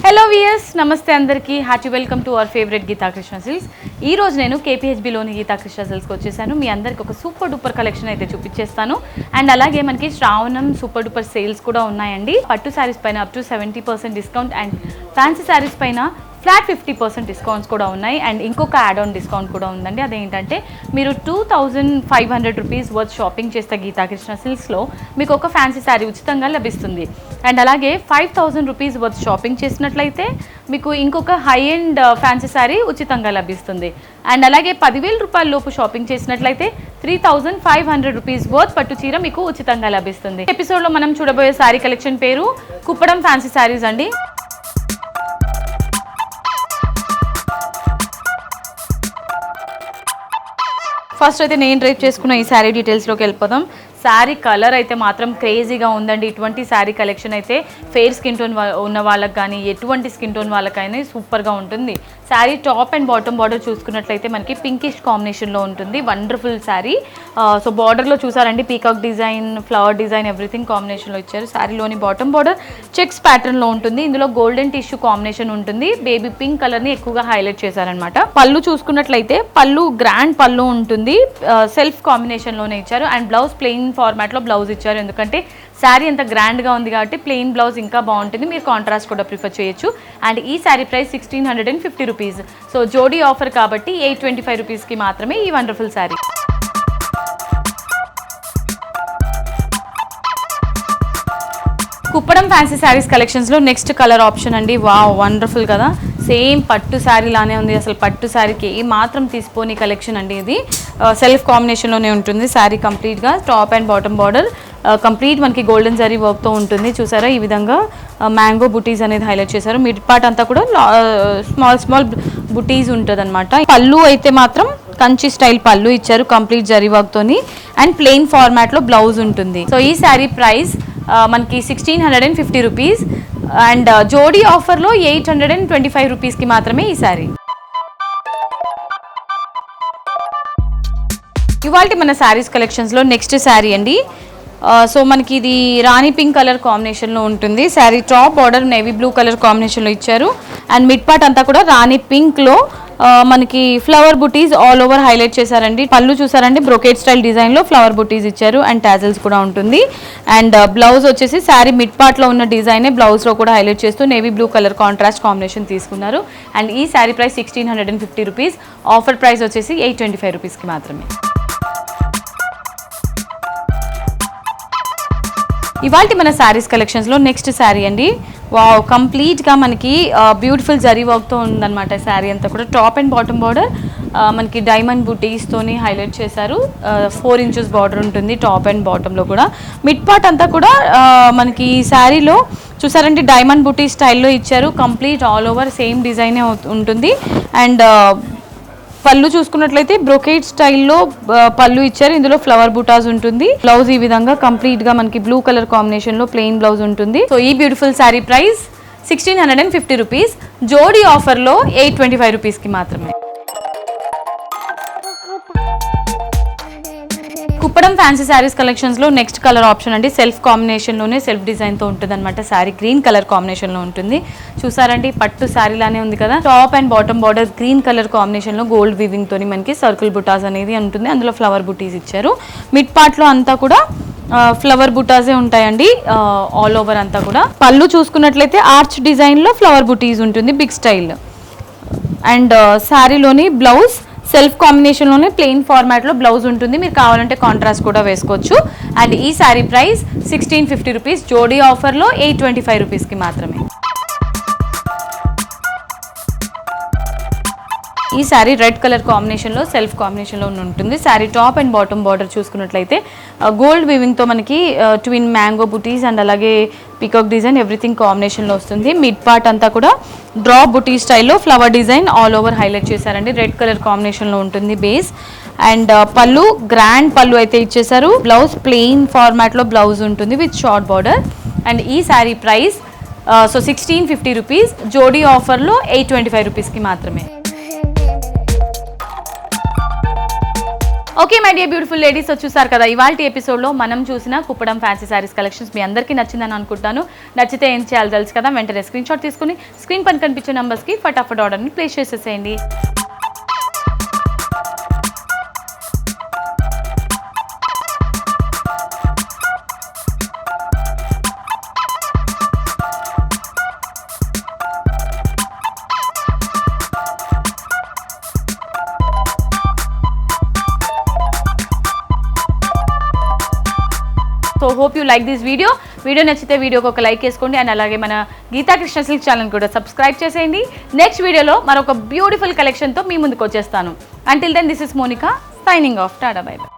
Hello viewers, నమస్తే అందరికీ. Hearty welcome to our favourite Geetha Krishna silks. ఈ రోజు నేను కేపీహెచ్బిలోని గీతా కృష్ణ సిల్క్స్కి వచ్చేసాను. మీ అందరికి ఒక సూపర్ డూపర్ కలెక్షన్ అయితే చూపించేస్తాను. అండ్ అలాగే మనకి శ్రావణం సూపర్ డూపర్ సేల్స్ కూడా ఉన్నాయండి. పట్టు శారీస్ పైన up to 70% discount and fancy saris పైన ఫ్లాట్ 50% డిస్కౌంట్స్ కూడా ఉన్నాయి. అండ్ ఇంకొక యాడ్ ఆన్ డిస్కౌంట్ కూడా ఉందండి. అదేంటంటే మీరు 2500 రూపీస్ వర్త్ షాపింగ్ చేస్తే గీతా కృష్ణ సిల్క్స్లో మీకు ఒక ఫ్యాన్సీ శారీ ఉచితంగా లభిస్తుంది. అండ్ అలాగే 5000 రూపీస్ వర్త్ షాపింగ్ చేసినట్లయితే మీకు ఇంకొక హై అండ్ ఫ్యాన్సీ శారీ ఉచితంగా లభిస్తుంది. అండ్ అలాగే 10,000 రూపాయల లోపు షాపింగ్ చేసినట్లయితే 3500 రూపీస్ వర్త్ పట్టు చీర మీకు ఉచితంగా లభిస్తుంది. ఎపిసోడ్లో మనం చూడబోయే శారీ కలెక్షన్ పేరు కుప్పడం ఫ్యాన్సీ శారీస్ అండి. ఫస్ట్ అయితే నేను డ్రైప్ చేసుకున్న ఈ శారీ డీటెయిల్స్లోకి వెళ్ళిపోదాం. శారీ కలర్ అయితే మాత్రం క్రేజీగా ఉందండి. ఇటువంటి శారీ కలెక్షన్ అయితే ఫెయిర్ స్కిన్ టోన్ ఉన్న వాళ్ళకి కానీ ఎటువంటి స్కిన్ టోన్ వాళ్ళకైనా సూపర్గా ఉంటుంది. Sari top and bottom border చూసుకున్నట్లయితే మనకి పింకిష్ కాంబినేషన్లో ఉంటుంది. వండర్ఫుల్ శారీ. సో బార్డర్లో చూసారండి peacock design, flower design everything కాంబినేషన్లో ఇచ్చారు. శారీలోని బాటమ్ బార్డర్ చెక్స్ ప్యాటర్న్లో ఉంటుంది. ఇందులో గోల్డెన్ టిష్యూ కాంబినేషన్ ఉంటుంది. బేబీ పింక్ కలర్ని ఎక్కువగా హైలైట్ చేశారనమాట. పళ్ళు చూసుకున్నట్లయితే పళ్ళు గ్రాండ్ పళ్ళు ఉంటుంది. సెల్ఫ్ కాంబినేషన్లోనే ఇచ్చారు. అండ్ బ్లౌజ్ ప్లెయిన్ ఫార్మాట్లో బ్లౌజ్ ఇచ్చారు. ఎందుకంటే శారీ అంత గ్రాండ్గా ఉంది కాబట్టి ప్లెయిన్ బ్లౌజ్ ఇంకా బాగుంటుంది. మీరు కాంట్రాస్ట్ కూడా ప్రిఫర్ చేయొచ్చు. అండ్ ఈ శారీ ప్రైస్ 1650 రూపీస్. సో జోడీ ఆఫర్ కాబట్టి 825 రూపీస్కి మాత్రమే ఈ wonderful sari. Kuppadam fancy saris కలెక్షన్స్లో నెక్స్ట్ కలర్ ఆప్షన్ అండి. వావ్, వండర్ఫుల్ కదా. సేమ్ పట్టు శారీ లానే ఉంది. అసలు పట్టు శారీకి ఏ మాత్రం తీసిపోని కలెక్షన్ అండి ఇది. సెల్ఫ్ కాంబినేషన్లోనే ఉంటుంది శారీ కంప్లీట్గా. Top and bottom border complete మనకి గోల్డెన్ జరీ వర్క్తో ఉంటుంది. చూసారా ఈ విధంగా మ్యాంగో బుటీస్ అనేది హైలైట్ చేశారు. మిడ్ పార్ట్ అంతా కూడా స్మాల్ బుటీస్ ఉంటుంది అనమాట. పళ్ళు అయితే మాత్రం కంచి స్టైల్ పళ్ళు ఇచ్చారు కంప్లీట్ జరీ వర్క్తోని. అండ్ ప్లెయిన్ ఫార్మాట్లో బ్లౌజ్ ఉంటుంది. సో ఈ శారీ ప్రైస్ మనకి 1650 రూపీస్. అండ్ జోడీ ఆఫర్లో 825 రూపీస్కి మాత్రమే ఈ శారీ. ఇవాళ మన శారీస్ కలెక్షన్స్లో నెక్స్ట్ శారీ అండి. సో మనకి ఇది రాణి పింక్ కలర్ కాంబినేషన్లో ఉంటుంది. Sari top border navy blue colour కాంబినేషన్లో ఇచ్చారు. అండ్ మిడ్ పార్ట్ అంతా కూడా రాణి పింక్లో మనకి ఫ్లవర్ బుటీస్ ఆల్ ఓవర్ హైలైట్ చేశారండి. పళ్ళు చూసారండి బ్రోకేట్ స్టైల్ డిజైన్లో ఫ్లవర్ బుటీస్ ఇచ్చారు. అండ్ టాజల్స్ కూడా ఉంటుంది. అండ్ బ్లౌజ్ వచ్చేసి శారీ మిడ్ పార్ట్లో ఉన్న డిజైనే బ్లౌజ్లో కూడా హైలైట్ చేస్తూ navy blue colour contrast combination తీసుకున్నారు. అండ్ ఈ sari price 1650 rupees. Offer price వచ్చేసి 825 రూపీస్కి మాత్రమే. ఇవాళ మన శారీస్ కలెక్షన్స్లో నెక్స్ట్ శారీ అండి. వావ్, కంప్లీట్గా మనకి బ్యూటిఫుల్ జరీ వర్క్తో ఉందన్నమాట. శారీ అంతా కూడా టాప్ అండ్ బాటమ్ బార్డర్ మనకి డైమండ్ బుటీస్తోని హైలైట్ చేశారు. 4 ఇంచెస్ బార్డర్ ఉంటుంది టాప్ అండ్ బాటంలో కూడా. మిడ్ పార్ట్ అంతా కూడా మనకి ఈ శారీలో చూసారంటే డైమండ్ బుటీ స్టైల్లో ఇచ్చారు. కంప్లీట్ ఆల్ ఓవర్ సేమ్ డిజైనే ఉంటుంది. అండ్ పళ్ళు చూసుకున్నట్లయితే బ్రోకేట్ స్టైల్లో పళ్ళు ఇచ్చారు. ఇందులో ఫ్లవర్ బుటాస్ ఉంటుంది. బ్లౌజ్ ఈ విధంగా కంప్లీట్ గా మనకి బ్లూ కలర్ కాంబినేషన్ లో ప్లెయిన్ బ్లౌజ్ ఉంటుంది. సో ఈ బ్యూటిఫుల్ శారీ ప్రైస్ 1650 రూపీస్. జోడీ ఆఫర్ లో 825 రూపీస్ కి మాత్రమే. కుప్పడం ఫ్యాన్సీ శారీస్ కలెక్షన్స్లో నెక్స్ట్ కలర్ ఆప్షన్ అండి. సెల్ఫ్ కాంబినేషన్లోనే సెల్ఫ్ డిజైన్తో ఉంటుంది అనమాట. శారీ గ్రీన్ కలర్ కాంబినేషన్లో ఉంటుంది. చూసారండి పట్టు శారీ లానే ఉంది కదా. Top and bottom border green colour కాంబినేషన్లో గోల్డ్ వీవింగ్తో మనకి సర్కిల్ బుటాస్ అనేది ఉంటుంది. అందులో ఫ్లవర్ బుటీస్ ఇచ్చారు. మిడ్ పార్ట్లో అంతా కూడా ఫ్లవర్ బుటాసే ఉంటాయండి ఆల్ ఓవర్ అంతా కూడా. పళ్ళు చూసుకున్నట్లయితే ఆర్చ్ డిజైన్లో ఫ్లవర్ బుటీస్ ఉంటుంది బిగ్ స్టైల్. అండ్ శారీలోని బ్లౌజ్ సెల్ఫ్ కాంబినేషన్లోనే ప్లెయిన్ ఫార్మాట్లో బ్లౌజ్ ఉంటుంది. మీరు కావాలంటే కాంట్రాస్ట్ కూడా వేసుకోవచ్చు. అండ్ ఈ శారీ ప్రైస్ 1650 రూపీస్. జోడీ ఆఫర్లో 825 రూపీస్కి మాత్రమే. ఈ శారీ రెడ్ కలర్ కాంబినేషన్లో సెల్ఫ్ కాంబినేషన్లో ఉంటుంది. Sari top and bottom border చూసుకున్నట్లయితే గోల్డ్ వీవింగ్తో మనకి ట్విన్ మ్యాంగో బుటీస్ అండ్ అలాగే పీకాక్ డిజైన్ ఎవ్రీథింగ్ కాంబినేషన్లో వస్తుంది. మిడ్ పార్ట్ అంతా కూడా డ్రాప్ బుటీ స్టైల్లో flower design all over highlight చేశారండి. రెడ్ కలర్ కాంబినేషన్లో ఉంటుంది బేస్. అండ్ పళ్ళు గ్రాండ్ పళ్ళు అయితే ఇచ్చేసారు. బ్లౌజ్ ప్లెయిన్ ఫార్మాట్లో బ్లౌజ్ ఉంటుంది విత్ షార్ట్ బార్డర్. అండ్ ఈ శారీ ప్రైస్ 1650 రూపీస్. జోడీ ఆఫర్లో 825 రూపీస్కి మాత్రమే. Okay my dear beautiful ladies, చూసారు కదా ఇవాళ ఎపిసోడ్లో మనం చూసిన కుప్పడం ఫ్యాన్సీ శారీస్ కలెక్షన్స్ మీ అందరికీ నచ్చిందని అనుకుంటాను. నచ్చితే ఏం చేయాలి తెలుసు కదా, వెంటనే స్క్రీన్ షాట్ తీసుకుని స్క్రీన్ పైన కనిపించే నెంబర్స్కి ఫటాఫట్ ఆర్డర్ని ప్లేస్ చేసేసేయండి. So hope you like this video నచ్చితే వీడియోకి ఒక లైక్ వేసుకోండి అండ్ అలాగే మన గీతా కృష్ణ సిల్క్ ఛానల్ కూడా సబ్స్క్రైబ్ చేసేయండి. నెక్స్ట్ వీడియోలో మరొక బ్యూటిఫుల్ కలెక్షన్తో మీ ముందుకు వచ్చేస్తాను. Until then this is Monica signing off. టాటా బై బై.